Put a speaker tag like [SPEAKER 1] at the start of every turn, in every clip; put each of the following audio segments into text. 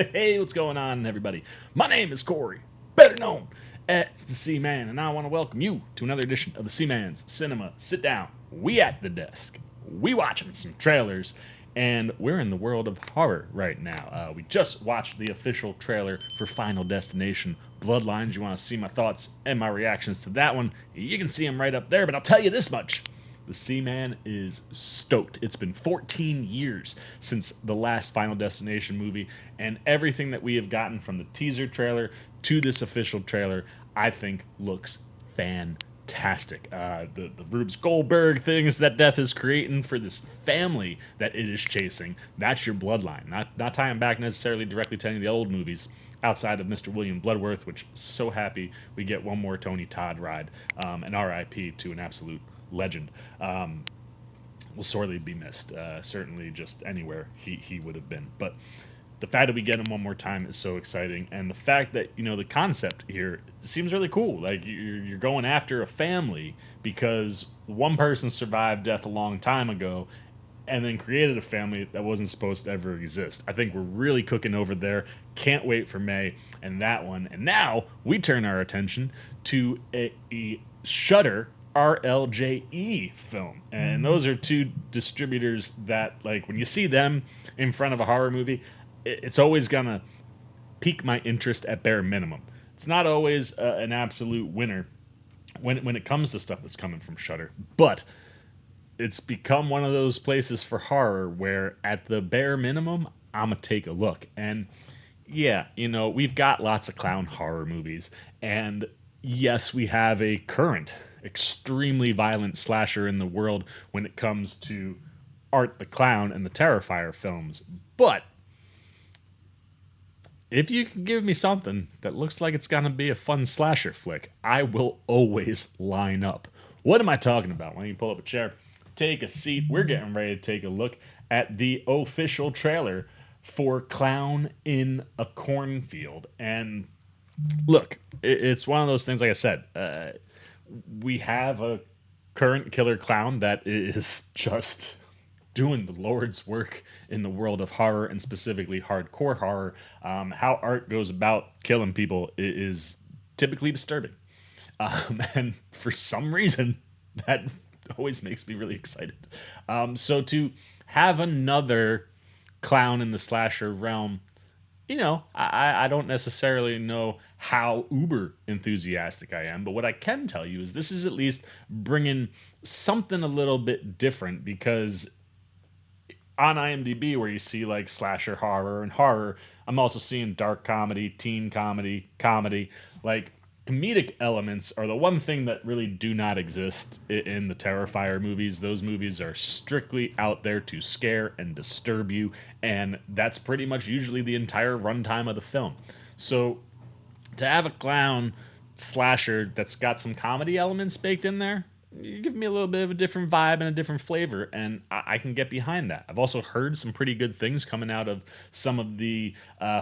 [SPEAKER 1] Hey, what's going on, everybody? My name is Corey, better known as the C-Man, and I want to welcome you to another edition of the C-Man's Cinema Sit Down. We at the desk. We watching some trailers, and we're in the world of horror right now. We just watched the official trailer for Final Destination Bloodlines. You want to see my thoughts and my reactions to that one? You can see them right up there, but I'll tell you this much. The Seaman is stoked. It's been 14 years since the last Final Destination movie, and everything that we have gotten from the teaser trailer to this official trailer, I think looks fantastic. The Rubes Goldberg things that Death is creating for this family that it is chasing, that's your bloodline. Not tying back necessarily directly to any of the old movies, outside of Mr. William Bloodworth, which so happy we get one more Tony Todd ride, and RIP to an absolute legend. Will sorely be missed. Certainly, just anywhere he would have been. But the fact that we get him one more time is so exciting, and the fact that the concept here seems really cool. Like you're going after a family because one person survived death a long time ago, and then created a family that wasn't supposed to ever exist. I think we're really cooking over there. Can't wait for May and that one. And now we turn our attention to a Shudder RLJE film. And those are two distributors that, like, when you see them in front of a horror movie, it's always gonna pique my interest at bare minimum. It's not always an absolute winner when it comes to stuff that's coming from Shudder, but it's become one of those places for horror where at the bare minimum I'm gonna take a look. And yeah, we've got lots of clown horror movies, and yes, we have a current extremely violent slasher in the world when it comes to Art the Clown and the Terrifier films. But if you can give me something that looks like it's gonna be a fun slasher flick, I will always line up. What am I talking about? Why don't you pull up a chair, take a seat? We're getting ready to take a look at the official trailer for Clown in a Cornfield. And look, it's one of those things, like I said, we have a current killer clown that is just doing the Lord's work in the world of horror, and specifically hardcore horror. How Art goes about killing people is typically disturbing. And for some reason, that always makes me really excited. So to have another clown in the slasher realm, I don't necessarily know how uber enthusiastic I am, but what I can tell you is this is at least bringing something a little bit different, because on IMDb, where you see like slasher horror and horror, I'm also seeing dark comedy, teen comedy, comedy. Like, comedic elements are the one thing that really do not exist in the Terrifier movies. Those movies are strictly out there to scare and disturb you, and that's pretty much usually the entire runtime of the film. So to have a clown slasher that's got some comedy elements baked in there, you give me a little bit of a different vibe and a different flavor, and I can get behind that. I've also heard some pretty good things coming out of some of the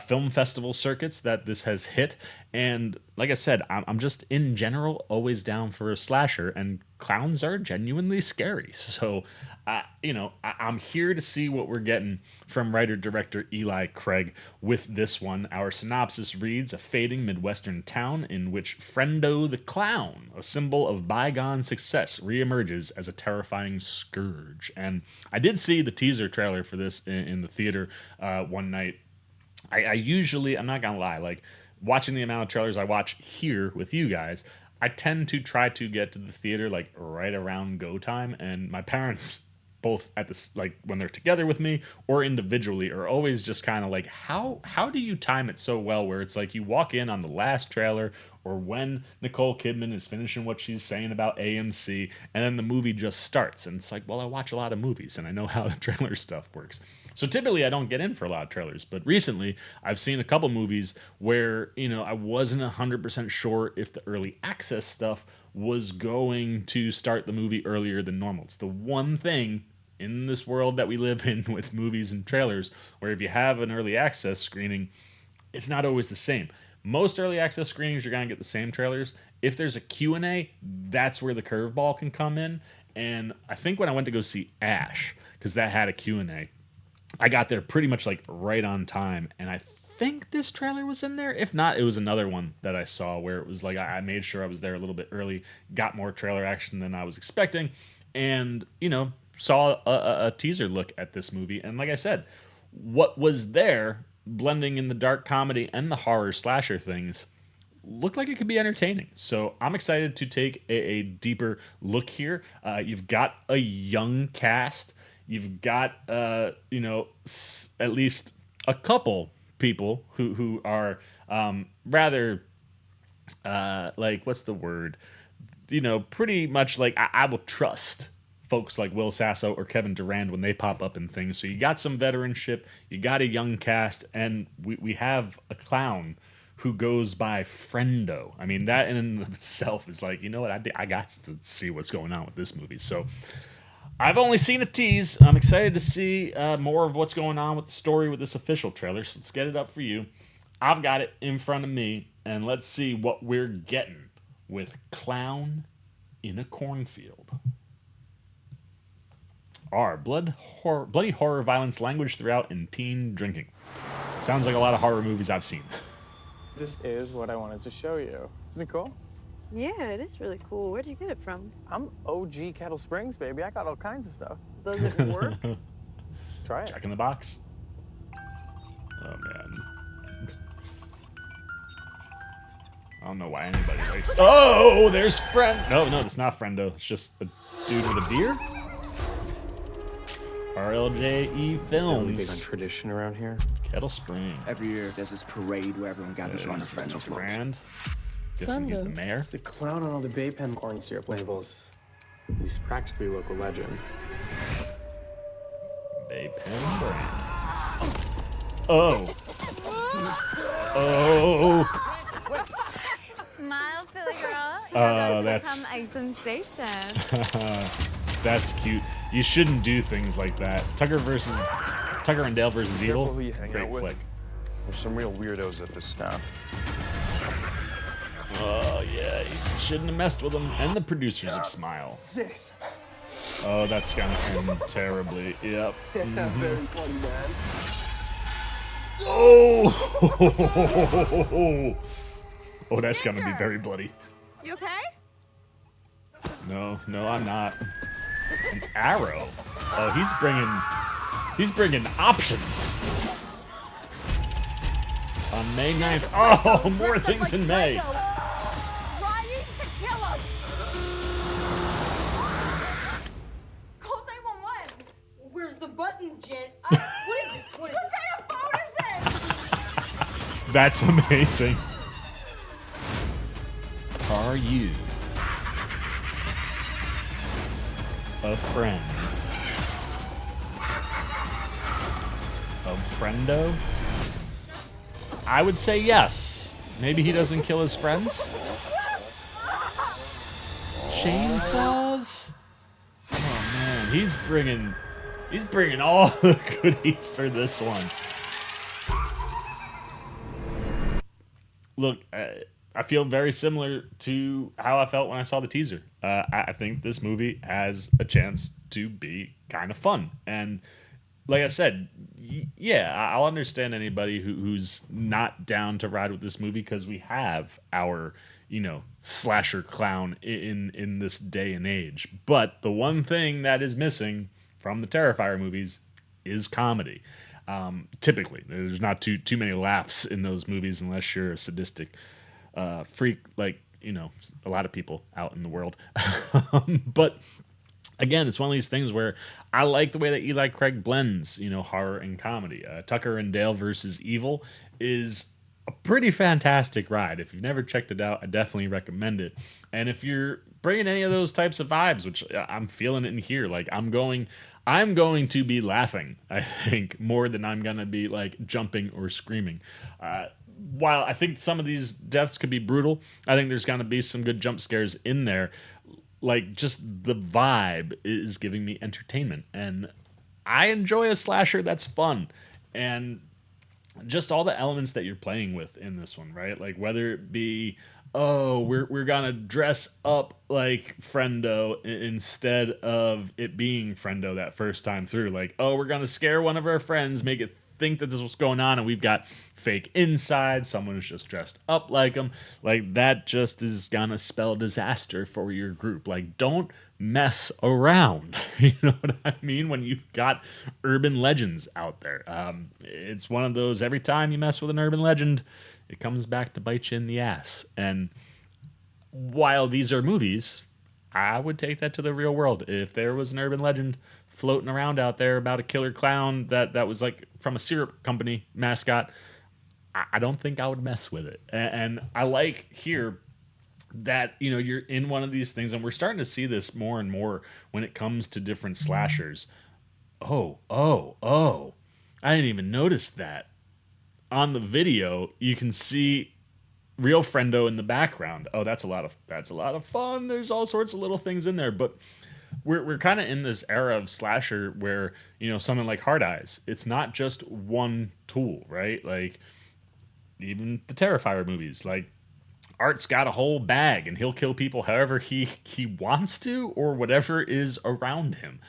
[SPEAKER 1] film festival circuits that this has hit, and like I said, I'm just in general always down for a slasher, and clowns are genuinely scary. So, I'm here to see what we're getting from writer-director Eli Craig with this one. Our synopsis reads: a fading Midwestern town in which Frendo the clown, a symbol of bygone success, reemerges as a terrifying scourge. And I did see the teaser trailer for this in the theater one night. I usually, I'm not gonna lie, like, watching the amount of trailers I watch here with you guys, I tend to try to get to the theater like right around go time, and my parents, both at this, like, when they're together with me or individually, are always just kind of like, how do you time it so well where it's like you walk in on the last trailer or when Nicole Kidman is finishing what she's saying about AMC, and then the movie just starts, and it's like, well, I watch a lot of movies and I know how the trailer stuff works. So typically I don't get in for a lot of trailers, but recently I've seen a couple movies where, I wasn't 100% sure if the early access stuff was going to start the movie earlier than normal. It's the one thing in this world that we live in with movies and trailers where if you have an early access screening, it's not always the same. Most early access screenings, you're going to get the same trailers. If there's a Q&A, that's where the curveball can come in. And I think when I went to go see Ash, because that had a Q&A, I got there pretty much like right on time, and I think this trailer was in there. If not, it was another one that I saw where it was like I made sure I was there a little bit early, got more trailer action than I was expecting, and saw a teaser look at this movie. And like I said, what was there, blending in the dark comedy and the horror slasher things, looked like it could be entertaining. So I'm excited to take a deeper look here. You've got a young cast. You've got at least a couple people who are rather like, what's the word? Pretty much like I will trust folks like Will Sasso or Kevin Durand when they pop up in things. So you got some veteranship, you got a young cast, and we have a clown who goes by Frendo. I mean, that in and of itself is like, you know what? I got to see what's going on with this movie. So I've only seen a tease. I'm excited to see more of what's going on with the story with this official trailer. So let's get it up for you. I've got it in front of me, and let's see what we're getting with Clown in a Cornfield. R. Bloody horror, violence, language throughout, and teen drinking. Sounds like a lot of horror movies I've seen.
[SPEAKER 2] This is what I wanted to show you. Isn't it cool?
[SPEAKER 3] Yeah, it is really cool. Where'd you get it from?
[SPEAKER 2] I'm OG Kettle Springs, baby. I got all kinds of stuff.
[SPEAKER 3] Does it work?
[SPEAKER 2] Try it.
[SPEAKER 1] Jack in the Box. Oh, man. I don't know why anybody likes... Oh, there's Friend... No, that's not Frendo. It's just a dude with a deer. RLJE Films.
[SPEAKER 4] Really big on tradition around here.
[SPEAKER 1] Kettle Springs.
[SPEAKER 5] Every year, there's this parade where everyone gathers around a friend of
[SPEAKER 1] Brand. Guessing he's the mayor.
[SPEAKER 4] It's the clown on all the Bay Pen corn syrup labels. He's practically a local legend.
[SPEAKER 1] Bay Pen Brand. Oh. Oh.
[SPEAKER 6] Smile, silly girl. You're about to
[SPEAKER 1] that's...
[SPEAKER 6] become a sensation.
[SPEAKER 1] That's cute. You shouldn't do things like that. Tucker and Dale versus Evil.
[SPEAKER 7] Careful who you hang
[SPEAKER 1] Great
[SPEAKER 7] out with.
[SPEAKER 1] flick.
[SPEAKER 7] There's some real weirdos at this town.
[SPEAKER 1] Oh yeah, you shouldn't have messed with them. And the producers of Smile. Oh, that's gonna end terribly. Yep. Mm-hmm.
[SPEAKER 5] Very funny, man.
[SPEAKER 1] Oh! Oh, that's gonna be very bloody.
[SPEAKER 6] You okay?
[SPEAKER 1] No, I'm not. An arrow. Oh, he's bringing options. On May 9th. Oh, more things in May.
[SPEAKER 6] Trying to kill us. Call 911.
[SPEAKER 3] Where's the button, Jen? What
[SPEAKER 6] kind of phone is this?
[SPEAKER 1] That's amazing. Are you a friend of Frendo? I would say yes. Maybe he doesn't kill his friends. Chainsaws? Oh man, he's bringing all the goodies for this one. Look, I feel very similar to how I felt when I saw the teaser. I think this movie has a chance to be kind of fun. And like I said, yeah, I'll understand anybody who's not down to ride with this movie because we have our, slasher clown in this day and age. But the one thing that is missing from the Terrifier movies is comedy. Typically, there's not too many laughs in those movies unless you're a sadistic freak like a lot of people out in the world. But again, it's one of these things where I like the way that Eli Craig blends horror and comedy. Tucker and Dale versus Evil is a pretty fantastic ride. If you've never checked it out, I definitely recommend it. And if you're bringing any of those types of vibes, which I'm feeling it in here, like I'm going to be laughing, I think, more than I'm going to be like jumping or screaming. While I think some of these deaths could be brutal, I think there's going to be some good jump scares in there. Like, just the vibe is giving me entertainment. And I enjoy a slasher that's fun. And just all the elements that you're playing with in this one, right? Like, whether it be, oh, we're going to dress up like Frendo instead of it being Frendo that first time through. Like, oh, we're going to scare one of our friends, make it think that this was going on, and we've got fake inside, someone who's just dressed up like them. Like, that just is gonna spell disaster for your group. Like, don't mess around. You know what I mean? When you've got urban legends out there. It's one of those, every time you mess with an urban legend, it comes back to bite you in the ass. And while these are movies, I would take that to the real world. If there was an urban legend floating around out there about a killer clown that was like from a syrup company mascot, I don't think I would mess with it. And I like here that, you know, you're in one of these things, and we're starting to see this more and more when it comes to different slashers. Oh, I didn't even notice that. On the video, you can see real Frendo in the background. Oh, that's a lot of fun. There's all sorts of little things in there, but we're kind of in this era of slasher where, you know, something like Hard Eyes, it's not just one tool, right? Like, even the Terrifier movies, like, Art's got a whole bag, and he'll kill people however he wants to, or whatever is around him.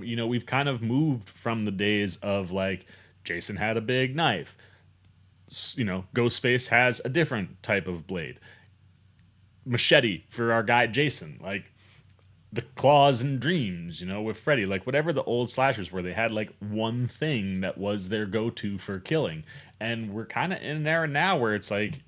[SPEAKER 1] You know, we've kind of moved from the days of, like, Jason had a big knife. You know, Ghostface has a different type of blade. Machete for our guy Jason. Like, the claws and dreams, you know, with Freddy. Like, whatever the old slashers were, they had, like, one thing that was their go-to for killing. And we're kind of in an era now where it's like,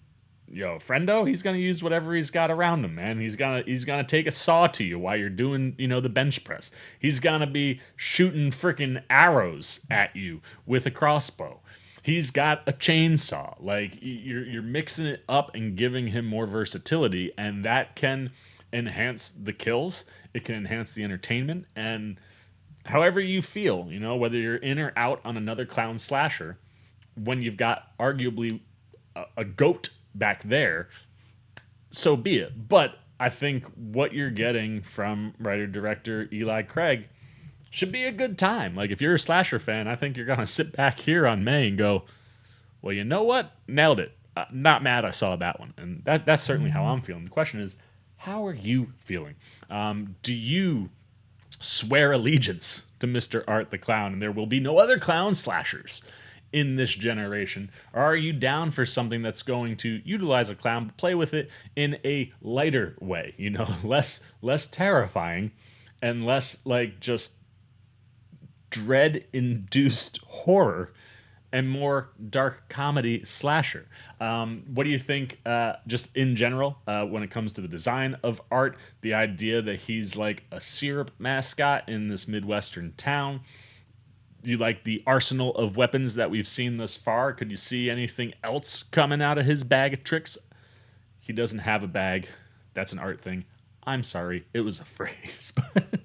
[SPEAKER 1] yo, Frendo, he's gonna use whatever he's got around him, man. He's gonna take a saw to you while you're doing, you know, the bench press. He's gonna be shooting freaking arrows at you with a crossbow. He's got a chainsaw. Like, you're mixing it up and giving him more versatility, and that can enhance the kills. It can enhance the entertainment, and however you feel, you know, whether you're in or out on another clown slasher, when you've got arguably a goat back there, so be it. But I think what you're getting from writer-director Eli Craig should be a good time. Like, if you're a slasher fan, I think you're going to sit back here on May and go, well, you know what? Nailed it. Not mad I saw that one. And that's certainly how I'm feeling. The question is, how are you feeling? Do you swear allegiance to Mr. Art the Clown, and there will be no other clown slashers in this generation? Or are you down for something that's going to utilize a clown, but play with it in a lighter way, you know, less terrifying and less like just dread-induced horror and more dark comedy slasher? What do you think, just in general, when it comes to the design of Art, the idea that he's like a syrup mascot in this Midwestern town? You like the arsenal of weapons that we've seen thus far? Could you see anything else coming out of his bag of tricks? He doesn't have a bag. That's an Art thing. I'm sorry. It was a phrase. But,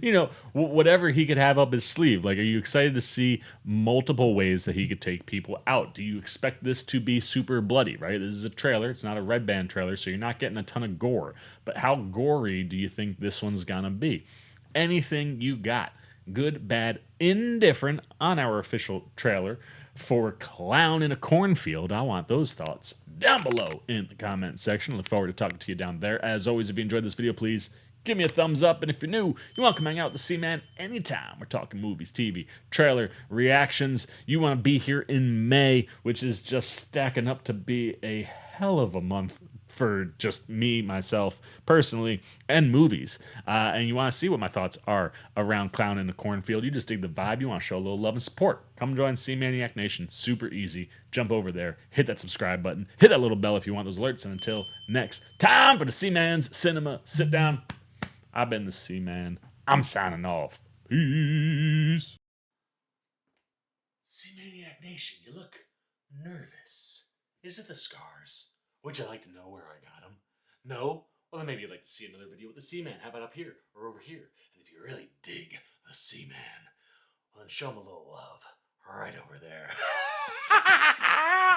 [SPEAKER 1] you know, whatever he could have up his sleeve. Like, are you excited to see multiple ways that he could take people out? Do you expect this to be super bloody, right? This is a trailer. It's not a Red Band trailer, so you're not getting a ton of gore. But how gory do you think this one's gonna be? Anything you got, good, bad, indifferent, on our official trailer for Clown in a Cornfield. I want those thoughts down below in the comment section. I look forward to talking to you down there. As always, if you enjoyed this video, please give me a thumbs up. And if you're new, you want to come hang out with the C-Man anytime. We're talking movies, TV, trailer, reactions. You want to be here in May, which is just stacking up to be a hell of a month for just me, myself, personally, and movies. And you want to see what my thoughts are around Clown in the Cornfield. You just dig the vibe. You want to show a little love and support. Come join C-Maniac Nation. Super easy. Jump over there. Hit that subscribe button. Hit that little bell if you want those alerts. And until next time for the C-Man's Cinema Sit Down, I've been the C-Man. I'm signing off. Peace.
[SPEAKER 8] C-Maniac Nation, you look nervous. Is it the scars? Would you like to know where I got them? No? Well, then maybe you'd like to see another video with the C-Man. How about up here or over here? And if you really dig the C-Man, well, then show him a little love right over there.